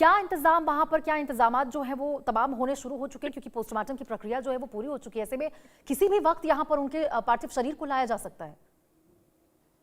क्या इंतजाम वहां पर, क्या इंतजामात जो है वो तमाम होने शुरू हो चुके हैं, क्योंकि पोस्टमार्टम की प्रक्रिया जो है वो पूरी हो चुकी है, ऐसे में किसी भी वक्त यहाँ पर उनके पार्थिव शरीर को लाया जा सकता है?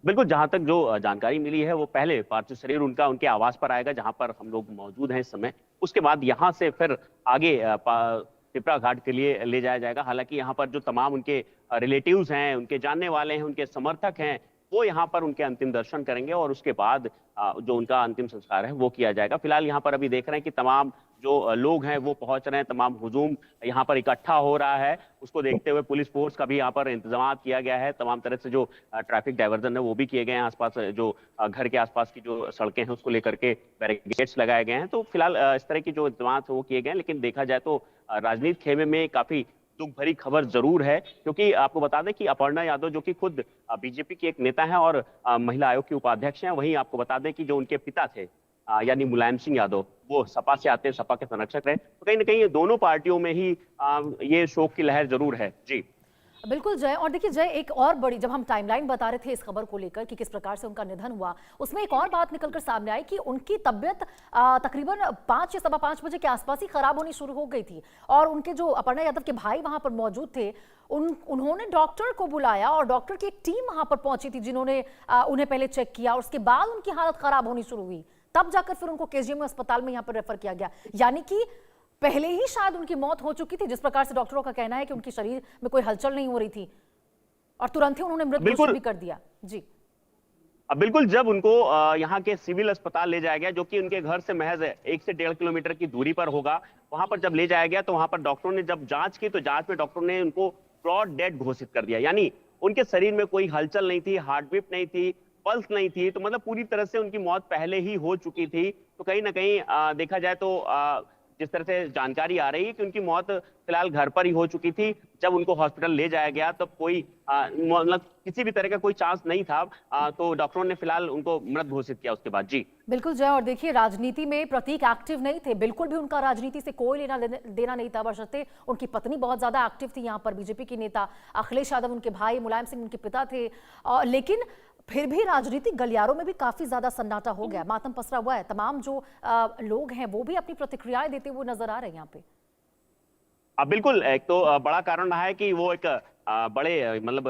बिल्कुल, जहां तक जो जानकारी मिली है वो पहले पार्थिव शरीर उनका उनके आवास पर आएगा जहां पर हम लोग मौजूद हैं इस समय। उसके बाद यहां से फिर आगे पिपरा घाट के लिए ले जाया जाएगा। हालांकि यहाँ पर जो तमाम उनके रिलेटिव्स हैं, उनके जानने वाले हैं, उनके समर्थक हैं, वो यहाँ पर उनके अंतिम दर्शन करेंगे और उसके बाद जो उनका अंतिम संस्कार है वो किया जाएगा। फिलहाल यहाँ पर अभी देख रहे हैं कि तमाम जो लोग हैं वो पहुंच रहे हैं, तमाम हुजूम यहाँ पर इकट्ठा हो रहा है। उसको देखते हुए पुलिस फोर्स का भी यहाँ पर इंतजाम किया गया है। तमाम तरह से जो ट्रैफिक डायवर्जन है वो भी किए गए हैं। आसपास जो घर के आसपास की जो सड़कें हैं उसको लेकर के बैरिकेड्स लगाए गए हैं। तो फिलहाल इस तरह की जो इंतजाम है वो किए गए हैं। लेकिन देखा जाए तो राजनीति खेमे में काफी दुख भरी खबर जरूर है, क्योंकि आपको बता दें कि अपर्णा यादव जो कि खुद बीजेपी की एक नेता है और महिला आयोग की उपाध्यक्ष हैं, वहीं आपको बता दें कि जो उनके पिता थे यानी मुलायम सिंह यादव, वो सपा से आते हैं, सपा के संरक्षक रहे। तो कहीं ना कहीं ये दोनों पार्टियों में ही ये शोक की लहर जरूर है। जी बिल्कुल जय। और देखिए जय, एक और बड़ी, जब हम टाइमलाइन बता रहे थे इस खबर को लेकर कि किस प्रकार से उनका निधन हुआ, उसमें एक और बात निकलकर सामने आई कि उनकी तबीयत तकरीबन 5 या सवा 5 बजे के आसपास ही खराब होनी शुरू हो गई थी। और उनके जो अपर्णा यादव के भाई वहां पर मौजूद थे, उन्होंने डॉक्टर को बुलाया और डॉक्टर की एक टीम वहां पर पहुंची थी जिन्होंने उन्हें पहले चेक किया और उसके बाद उनकी हालत खराब होनी शुरू हुई। तब जाकर फिर उनको केजीएम अस्पताल में यहाँ पर रेफर किया गया। यानी कि पहले ही शायद उनकी मौत हो चुकी थी, जिस प्रकार से डॉक्टरों का कहना है कि उनके शरीर में कोई हलचल नहीं हो रही थी और तुरंत ही उन्होंने मृत घोषित भी कर दिया। जी बिल्कुल, जब उनको यहाँ के सिविल अस्पताल ले जाया गया, जो कि उनके घर से महज 1 से 1.5 किलोमीटर की दूरी पर होगा, वहां पर जब ले जाया गया तो वहां पर डॉक्टरों ने जब जांच की तो जांच में डॉक्टरों ने उनको ब्रॉड डेड घोषित कर दिया। यानी उनके शरीर में कोई हलचल नहीं थी, हार्ट बीट नहीं थी, पल्स नहीं थी। तो मतलब पूरी तरह से उनकी मौत पहले ही हो चुकी थी। तो कहीं ना कहीं देखा जाए तो जिस तरह से जानकारी आ रही है कि उनकी मौत फिलहाल घर पर ही हो चुकी थी। जब उनको हॉस्पिटल ले जाया गया तब कोई मतलब किसी भी तरह का कोई चांस नहीं था। तो डॉक्टरों ने फिलहाल उनको मृत घोषित किया उसके बाद। जी बिल्कुल जय। और देखिए, राजनीति में प्रतीक एक्टिव नहीं थे, बिल्कुल भी उनका राजनीति से कोई लेना देना नहीं था, बशर्ते उनकी पत्नी बहुत ज्यादा एक्टिव थी यहाँ पर, बीजेपी की नेता अखिलेश यादव उनके भाई, मुलायम सिंह उनके पिता थे। लेकिन फिर भी राजनीतिक गलियारों में भी काफी ज्यादा सन्नाटा हो गया, मातम पसरा हुआ है। तमाम जो लोग हैं वो भी अपनी प्रतिक्रियाएं देते हुए नजर आ रहे हैं यहाँ पे। बिल्कुल, एक तो बड़ा कारण रहा है कि वो एक बड़े मतलब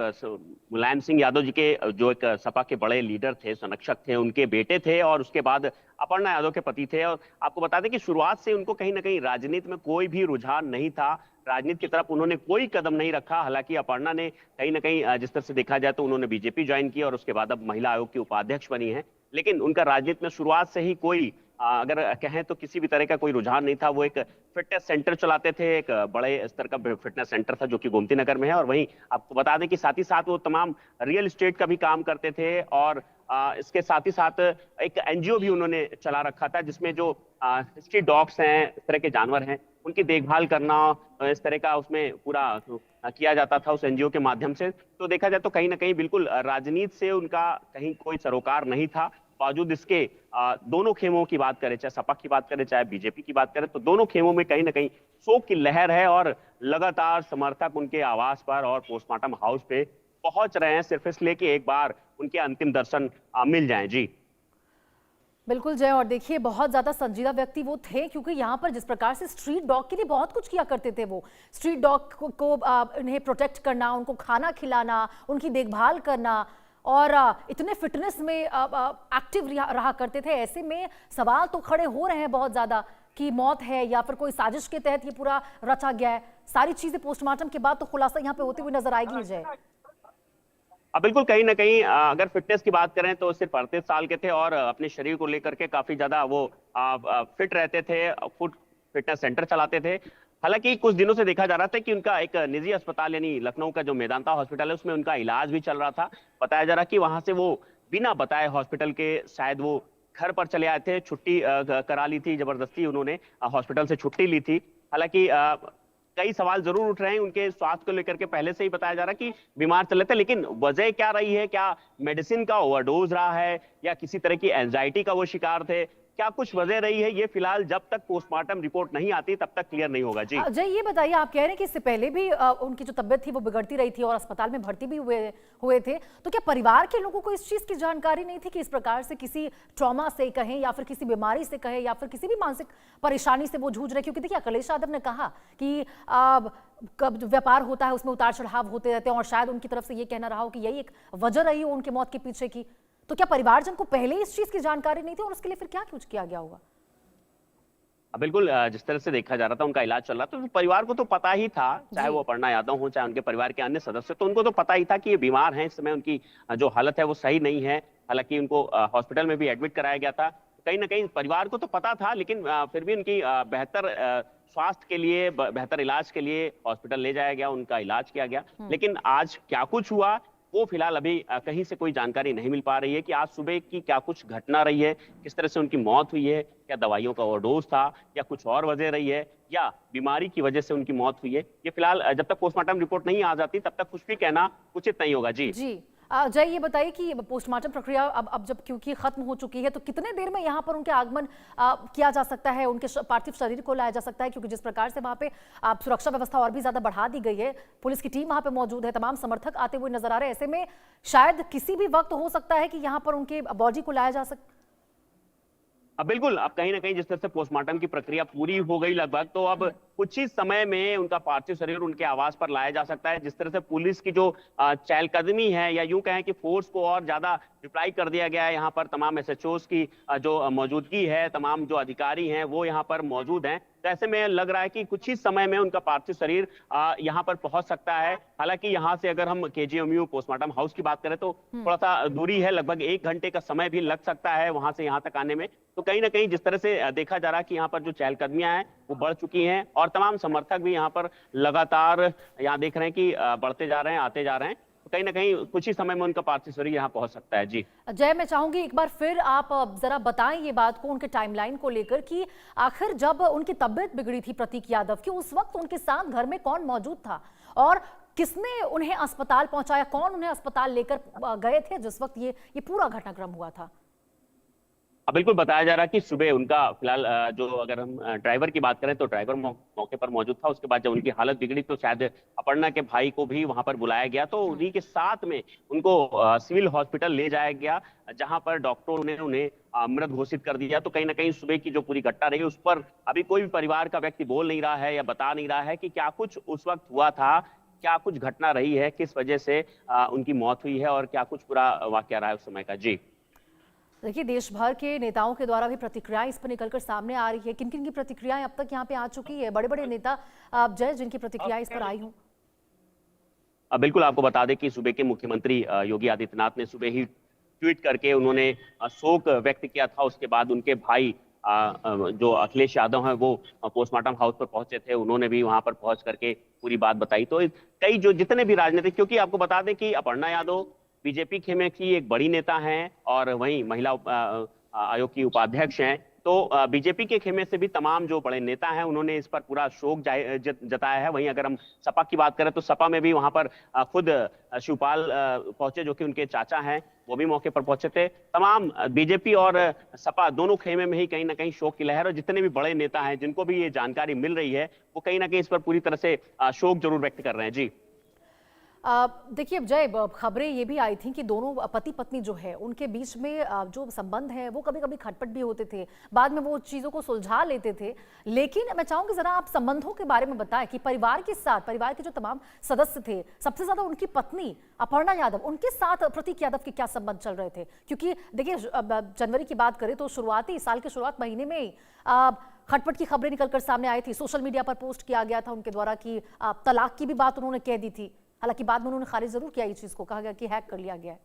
मुलायम सिंह यादव जी के जो एक सपा के बड़े लीडर थे, संरक्षक थे, उनके बेटे थे और उसके बाद अपर्णा यादव के पति थे। और आपको बता दें कि शुरुआत से उनको कहीं ना कहीं राजनीति में कोई भी रुझान नहीं था, राजनीति की तरफ उन्होंने कोई कदम नहीं रखा। हालांकि अपर्णा ने कहीं ना कहीं जिस तरह से देखा जाए तो उन्होंने बीजेपी ज्वाइन की और उसके बाद अब महिला आयोग की उपाध्यक्ष बनी है। लेकिन उनका राजनीति में शुरुआत से ही कोई अगर कहें तो किसी भी तरह का कोई रुझान नहीं था। वो एक फिटनेस सेंटर चलाते थे, एक बड़े स्तर का फिटनेस सेंटर था जो कि गोमती नगर में है। और वहीं आपको बता दें कि साथ ही साथ वो तमाम रियल एस्टेट का भी काम करते थे और इसके साथ ही साथ एक एनजीओ भी उन्होंने चला रखा था जिसमें जो स्ट्रीट डॉग्स हैं, इस तरह के जानवर हैं, उनकी देखभाल करना, इस तरह का उसमें पूरा किया जाता था उस एनजीओ के माध्यम से। तो देखा जाए तो कहीं ना कहीं बिल्कुल राजनीति से उनका कहीं कोई सरोकार नहीं था। बावजूद इसके दोनों खेमों की बात करें, चाहे सपा की बात करें चाहे बीजेपी की बात करें, तो दोनों खेमों में कहीं ना कहीं शोक की लहर है और लगातार समर्थक उनके आवास पर और पोस्टमार्टम हाउस पे पहुंच रहे हैं, सिर्फ इसलिए कि एक बार उनके अंतिम दर्शन मिल जाएं। जी बिल्कुल जय। और देखिए, बहुत ज्यादा संजीदा व्यक्ति वो थे, क्योंकि यहाँ पर जिस प्रकार से स्ट्रीट डॉग के लिए बहुत कुछ किया करते थे वो, स्ट्रीट डॉग को उन्हें प्रोटेक्ट करना, उनको खाना खिलाना, उनकी देखभाल करना, और इतने फिटनेस में एक्टिव रहा करते थे। ऐसे में सवाल तो खड़े हो रहे हैं बहुत ज्यादा कि मौत है या फिर कोई साजिश के तहत ये पूरा रचा गया है। सारी चीजें पोस्टमार्टम के बाद तो खुलासा यहाँ पे होती हुई नजर आएगी जय। अब बिल्कुल, कहीं ना कहीं अगर फिटनेस की बात करें तो सिर्फ 38 साल के थे और अपने शरीर को लेकर के काफी ज्यादा वो फिट रहते थे, फुट फिटनेस सेंटर चलाते थे। हालांकि कुछ दिनों से देखा जा रहा था कि उनका एक निजी अस्पताल यानी लखनऊ का जो मेदांता हॉस्पिटल है उसमें उनका इलाज भी चल रहा था। बताया जा रहा कि वहां से वो बिना बताए हॉस्पिटल के शायद वो घर पर चले आए थे, छुट्टी करा ली थी, जबरदस्ती उन्होंने हॉस्पिटल से छुट्टी ली थी। हालांकि कई सवाल जरूर उठ रहे हैं उनके स्वास्थ्य को लेकर के। पहले से ही बताया जा रहा है कि बीमार चल रहे थे, लेकिन वजह क्या रही है, क्या मेडिसिन का ओवरडोज रहा है या किसी तरह की एंजाइटी का वो शिकार थे, क्या कुछ वजह रही है, ये फिलहाल जब तक पोस्टमार्टम रिपोर्ट नहीं आती तब तक क्लियर नहीं होगा। जी अजय, ये बताइए, आप कह रहे हैं कि इससे पहले भी उनकी जो तबीयत थी वो बिगड़ती रही थी और अस्पताल में भर्ती भी हुए थे, तो क्या परिवार के लोगों को इस चीज की जानकारी नहीं थी कि इस प्रकार से किसी ट्रॉमा से कहें या फिर किसी बीमारी से कहें या फिर किसी भी मानसिक परेशानी से वो जूझ रहे? क्योंकि देखिए, अखिलेश यादव ने कहा कि कब जो व्यापार होता है उसमें उतार चढ़ाव होते रहते हैं और शायद उनकी तरफ से ये कहना रहा हो कि यही एक वजह रही हो उनकी मौत के पीछे की। तो क्या परिवारजन को पहले इस चीज की जानकारी नहीं थी और उसके लिए फिर क्या कुछ किया गया होगा? बिल्कुल, जिस तरह से देखा जा रहा था उनका इलाज चल रहा था, तो परिवार को तो पता ही था, चाहे वो अपर्णा यादव हो चाहे उनके परिवार के अन्य सदस्य, तो उनको तो पता ही था कि ये बीमार हैं, इस समय उनकी जो हालत है वो सही नहीं है। हालांकि उनको हॉस्पिटल में भी एडमिट कराया गया था। कहीं ना कहीं परिवार को तो पता था, लेकिन फिर भी उनकी बेहतर स्वास्थ्य के लिए, बेहतर इलाज के लिए हॉस्पिटल ले जाया गया, उनका इलाज किया गया। लेकिन आज क्या कुछ हुआ वो फिलहाल अभी कहीं से कोई जानकारी नहीं मिल पा रही है कि आज सुबह की क्या कुछ घटना रही है, किस तरह से उनकी मौत हुई है, क्या दवाइयों का ओवरडोज था या कुछ और वजह रही है या बीमारी की वजह से उनकी मौत हुई है। ये फिलहाल जब तक पोस्टमार्टम रिपोर्ट नहीं आ जाती तब तक कुछ भी कहना उचित नहीं होगा। जी जी जय, ये बताइए कि पोस्टमार्टम प्रक्रिया अब जब क्योंकि खत्म हो चुकी है, तो कितने देर में यहाँ पर उनके आगमन किया जा सकता है, उनके पार्थिव शरीर को लाया जा सकता है? क्योंकि जिस प्रकार से वहाँ पे सुरक्षा व्यवस्था और भी ज्यादा बढ़ा दी गई है, पुलिस की टीम वहाँ पे मौजूद है, तमाम समर्थक आते हुए नजर आ रहे हैं, ऐसे में शायद किसी भी वक्त हो सकता है कि यहाँ पर उनके बॉडी को लाया जा सकता। अब बिल्कुल, अब कहीं ना कहीं जिस तरह से पोस्टमार्टम की प्रक्रिया पूरी हो गई लगभग, तो अब कुछ ही समय में उनका पार्थिव शरीर उनके आवास पर लाया जा सकता है। जिस तरह से पुलिस की जो चहलकदमी है या यूं कहें कि फोर्स को और ज्यादा रिप्लाई कर दिया गया है, यहाँ पर तमाम एसएचओस की जो मौजूदगी है, तमाम जो अधिकारी हैं वो यहाँ पर मौजूद हैं। तो ऐसे में लग रहा है कि कुछ ही समय में उनका पार्थिव शरीर यहाँ पर पहुंच सकता है। हालांकि यहाँ से अगर हम केजीएमयू पोस्टमार्टम हाउस की बात करें तो थोड़ा सा दूरी है, लगभग 1 घंटे का समय भी लग सकता है वहां से यहाँ तक आने में। तो कहीं ना कहीं जिस तरह से देखा जा रहा है कि यहाँ पर जो चहलकदमियां हैं वो बढ़ चुकी हैं और तमाम समर्थक भी यहाँ पर लगातार यहाँ देख रहे हैं कि बढ़ते जा रहे हैं, आते जा रहे हैं। तो कहीं ना कहीं कुछ ही समय में उनका पार्थिव शरीर यहाँ पहुंच सकता है। जी जय, मैं चाहूंगी एक बार फिर आप जरा बताएं ये बात को, उनके टाइमलाइन को लेकर कि आखिर जब उनकी तबीयत बिगड़ी थी प्रतीक यादव की, उस वक्त उनके साथ घर में कौन मौजूद था और किसने उन्हें अस्पताल पहुंचाया, कौन उन्हें अस्पताल लेकर गए थे जिस वक्त ये पूरा घटनाक्रम हुआ था? अब बिल्कुल बताया जा रहा है कि सुबह उनका फिलहाल जो अगर हम ड्राइवर की बात करें तो ड्राइवर मौके पर मौजूद था। उसके बाद जब उनकी हालत बिगड़ी तो शायद अपर्णा के भाई को भी वहां पर बुलाया गया, तो उन्हीं के साथ में उनको सिविल हॉस्पिटल ले जाया गया, जहां पर डॉक्टरों ने उन्हें मृत घोषित कर दिया। तो कहीं ना कहीं सुबह की जो पूरी घटना रही उस पर अभी कोई भी परिवार का व्यक्ति बोल नहीं रहा है या बता नहीं रहा है कि क्या कुछ उस वक्त हुआ था, क्या कुछ घटना रही है, किस वजह से उनकी मौत हुई है और क्या कुछ पूरा वाकया रहा है उस समय का। जी देखिए, देश भर के नेताओं के द्वारा भी प्रतिक्रियाएं इस पर निकलकर सामने आ रही है। किन किन की प्रतिक्रियाएं अब तक यहाँ पे आ चुकी है? बड़े बड़े नेता जय, जिनकी प्रतिक्रियाएं इस पर आई हूँ। बिल्कुल, आपको बता दें कि सुबह के मुख्यमंत्री योगी आदित्यनाथ ने सुबह ही ट्वीट करके उन्होंने शोक व्यक्त किया था। उसके बाद उनके भाई जो अखिलेश यादव हैं वो पोस्टमार्टम हाउस पर पहुंचे थे, उन्होंने भी वहां पर पहुंच करके पूरी बात बताई। तो कई जो जितने भी राजनीतिक, क्योंकि आपको बता दें कि अपर्णा यादव बीजेपी खेमे की एक बड़ी नेता हैं और वहीं महिला आयोग की उपाध्यक्ष हैं, तो बीजेपी के खेमे से भी तमाम जो बड़े नेता हैं उन्होंने इस पर पूरा शोक जताया है। वहीं अगर हम सपा की बात करें तो सपा में भी वहां पर खुद शिवपाल पहुंचे, जो कि उनके चाचा हैं, वो भी मौके पर पहुंचे थे। तमाम बीजेपी और सपा दोनों खेमे में ही कहीं ना कहीं शोक की लहर, और जितने भी बड़े नेता हैं जिनको भी ये जानकारी मिल रही है वो कहीं ना कहीं इस पर पूरी तरह से शोक जरूर व्यक्त कर रहे हैं। जी देखिए जय, खबरें ये भी आई थी कि दोनों पति पत्नी जो है उनके बीच में जो संबंध है वो कभी कभी खटपट भी होते थे, बाद में वो चीज़ों को सुलझा लेते थे। लेकिन मैं चाहूंगी जरा आप संबंधों के बारे में बताएं कि परिवार के साथ, परिवार के जो तमाम सदस्य थे, सबसे ज्यादा उनकी पत्नी अपर्णा यादव, उनके साथ प्रतीक यादव के क्या संबंध चल रहे थे? क्योंकि देखिए, जनवरी की बात करें तो शुरुआती साल के शुरुआत महीने में ही खटपट की खबरें निकलकर सामने आई थी। सोशल मीडिया पर पोस्ट किया गया था उनके द्वारा कि तलाक की भी बात उन्होंने कह दी थी। हालांकि बाद में उन्होंने खारिज जरूर किया इस चीज को, कहा गया कि हैक कर लिया गया है।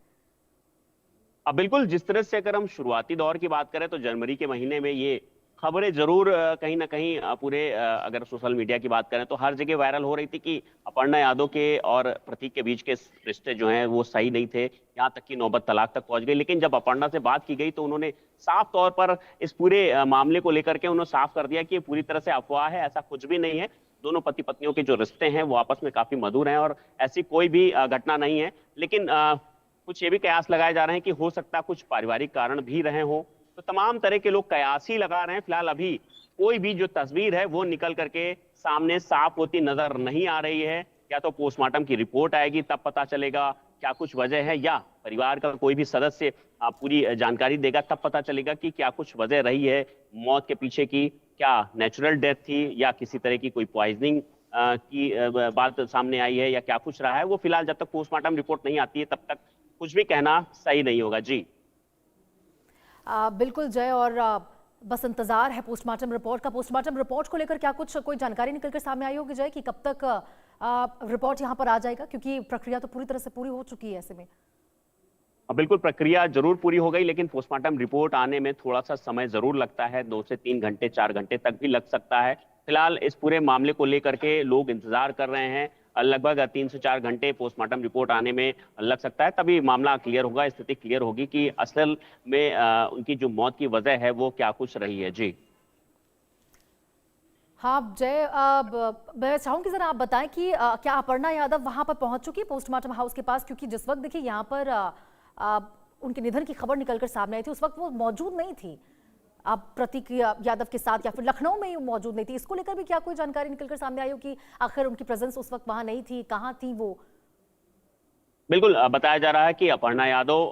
अब बिल्कुल, जिस तरह से अगर हम शुरुआती दौर की बात करें तो जनवरी के महीने में ये खबरें जरूर कहीं ना कहीं पूरे अगर सोशल मीडिया की बात करें तो हर जगह वायरल हो रही थी कि अपर्णा यादव के और प्रतीक के बीच के रिश्ते जो हैं वो सही नहीं थे, यहाँ तक कि नौबत तलाक तक पहुंच गई। लेकिन जब अपर्णा से बात की गई तो उन्होंने साफ तौर पर इस पूरे मामले को लेकर के उन्होंने साफ कर दिया कि ये पूरी तरह से अफवाह है, ऐसा कुछ भी नहीं है। दोनों पति पत्नियों के जो रिश्ते हैं वो आपस में काफी मधुर हैं और ऐसी कोई भी घटना नहीं है। लेकिन कुछ ये भी कयास लगाए जा रहे हैं कि हो सकता है कुछ पारिवारिक कारण भी रहे हों, तो तमाम तरह के लोग कयास ही लगा रहे हैं। फिलहाल अभी कोई भी जो तस्वीर है वो निकल करके सामने साफ होती नजर नहीं आ रही है। या तो पोस्टमार्टम की रिपोर्ट आएगी तब पता चलेगा क्या कुछ वजह है, या परिवार का कोई भी सदस्य पूरी जानकारी देगा तब पता चलेगा कि क्या कुछ वजह रही है मौत के पीछे की। क्या नेचुरल डेथ थी या किसी तरह की कोई पॉइजनिंग की बात सामने आई है, या क्या कुछ रहा है, वो फिलहाल जब तक पोस्टमार्टम रिपोर्ट नहीं आती है तब तक कुछ भी कहना सही नहीं होगा। जी बिल्कुल जय, और बस इंतजार है पोस्टमार्टम रिपोर्ट का। पोस्टमार्टम रिपोर्ट को लेकर क्या कुछ कोई जानकारी निकलकर सामने आई होगी जय, कि कब तक रिपोर्ट यहाँ पर आ जाएगा, क्योंकि प्रक्रिया तो पूरी तरह से पूरी हो चुकी है ऐसे में। बिल्कुल प्रक्रिया जरूर पूरी हो गई, लेकिन पोस्टमार्टम रिपोर्ट आने में थोड़ा सा समय जरूर लगता है, 2 से 3 घंटे 4 घंटे तक भी लग सकता है। फिलहाल इस पूरे मामले को लेकर के लोग इंतजार कर रहे हैं। लगभग 3 से 4 घंटे पोस्टमार्टम रिपोर्ट आने में लग सकता है, तभी मामला क्लियर होगा, स्थिति क्लियर होगी कि असल में उनकी जो मौत की वजह है वो क्या कुछ रही है। जी हाँ जय, मैं चाहूंगी जरा आप बताएं कि क्या अपर्णा यादव वहां पर पहुंच चुकी है पोस्टमार्टम हाउस के पास, क्योंकि जिस वक्त देखिए यहाँ पर उनके निधन की खबर निकलकर सामने आई थी उस वक्त वो मौजूद नहीं थी अब प्रतीक यादव के साथ, या फिर लखनऊ में ही मौजूद नहीं थी। इसको लेकर भी क्या कोई जानकारी निकलकर सामने आई हो कि आखिर उनकी प्रेजेंस उस वक्त वहां नहीं थी, कहाँ थी वो? बिल्कुल बताया जा रहा है कि अपर्णा यादव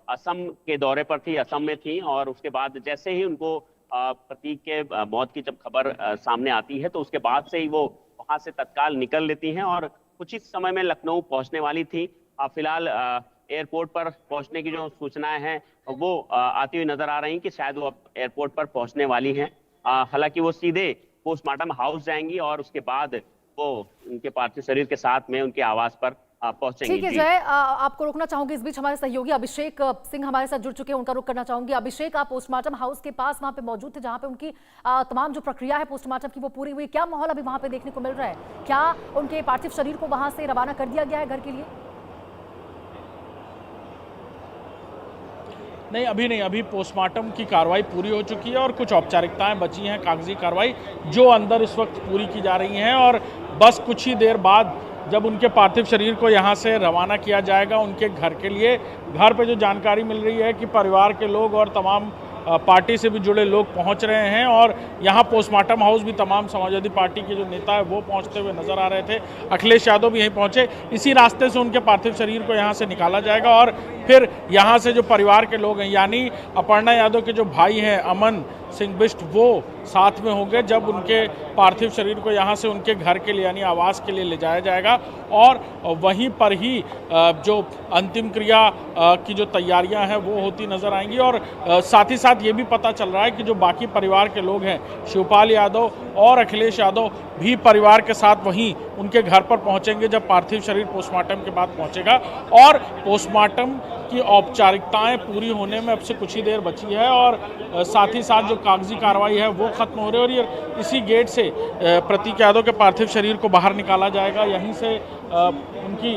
असम के दौरे पर थी, असम में थी, और उसके बाद जैसे ही उनको प्रतीक के मौत की जब खबर सामने आती है तो उसके बाद से ही वो वहां से तत्काल निकल लेती हैं और कुछ ही समय में लखनऊ पहुंचने वाली थी। फिलहाल एयरपोर्ट पर पहुंचने की जो सूचनाएं हैं वो आती हुई नजर आ रही कि शायद वो एयरपोर्ट पर पहुंचने वाली हैं। हालांकि वो सीधे पोस्टमार्टम हाउस जाएंगी और उसके बाद वो उनके पार्थिव शरीर के साथ में उनके आवास पर पहुंचेंगी। ठीक है जय, आपको रोकना चाहूंगी, इस बीच हमारे सहयोगी अभिषेक सिंह हमारे साथ जुड़ चुके हैं, उनका रुख करना चाहूंगी। अभिषेक, आप पोस्टमार्टम हाउस के पास वहां पे मौजूद थे जहां पे उनकी तमाम जो प्रक्रिया है पोस्टमार्टम की वो पूरी हुई। क्या माहौल अभी वहां पे देखने को मिल रहा है? क्या उनके पार्थिव शरीर को वहां से रवाना कर दिया गया है घर के लिए? नहीं, अभी नहीं, अभी पोस्टमार्टम की कार्रवाई पूरी हो चुकी है और कुछ औपचारिकताएं बची हैं, कागजी कार्रवाई जो अंदर इस वक्त पूरी की जा रही हैं, और बस कुछ ही देर बाद जब उनके पार्थिव शरीर को यहां से रवाना किया जाएगा उनके घर के लिए, घर पे जो जानकारी मिल रही है कि परिवार के लोग और तमाम पार्टी से भी जुड़े लोग पहुंच रहे हैं, और यहाँ पोस्टमार्टम हाउस भी तमाम समाजवादी पार्टी के जो नेता है वो पहुंचते हुए नजर आ रहे थे। अखिलेश यादव भी यहीं पहुंचे। इसी रास्ते से उनके पार्थिव शरीर को यहाँ से निकाला जाएगा और फिर यहाँ से जो परिवार के लोग हैं, यानी अपर्णा यादव के जो भाई हैं अमन सिंह बिष्ट, वो साथ में होंगे जब उनके पार्थिव शरीर को यहाँ से उनके घर के लिए यानी आवास के लिए ले जाया जाएगा, और वहीं पर ही जो अंतिम क्रिया की जो तैयारियां हैं वो होती नजर आएंगी। और साथ ही साथ ये भी पता चल रहा है कि जो बाकी परिवार के लोग हैं, शिवपाल यादव और अखिलेश यादव भी परिवार के साथ वहीं उनके घर पर पहुंचेंगे जब पार्थिव शरीर पोस्टमार्टम के बाद पहुंचेगा। और पोस्टमार्टम की औपचारिकताएं पूरी होने में अब से कुछ ही देर बची है, और साथ ही साथ जो कागजी कार्रवाई है वो खत्म हो रही है, और ये इसी गेट से प्रतीक यादव के पार्थिव शरीर को बाहर निकाला जाएगा, यहीं से उनकी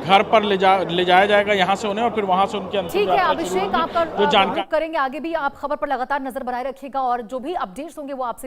घर पर ले जाया जाएगा यहाँ से उन्हें, और फिर वहाँ से उनके अंतिम ठीक है अभिषेक, आपका जो जानकारी करेंगे आगे भी, आप खबर पर लगातार नजर बनाए रखिएगा और जो भी अपडेट्स होंगे वो आपसे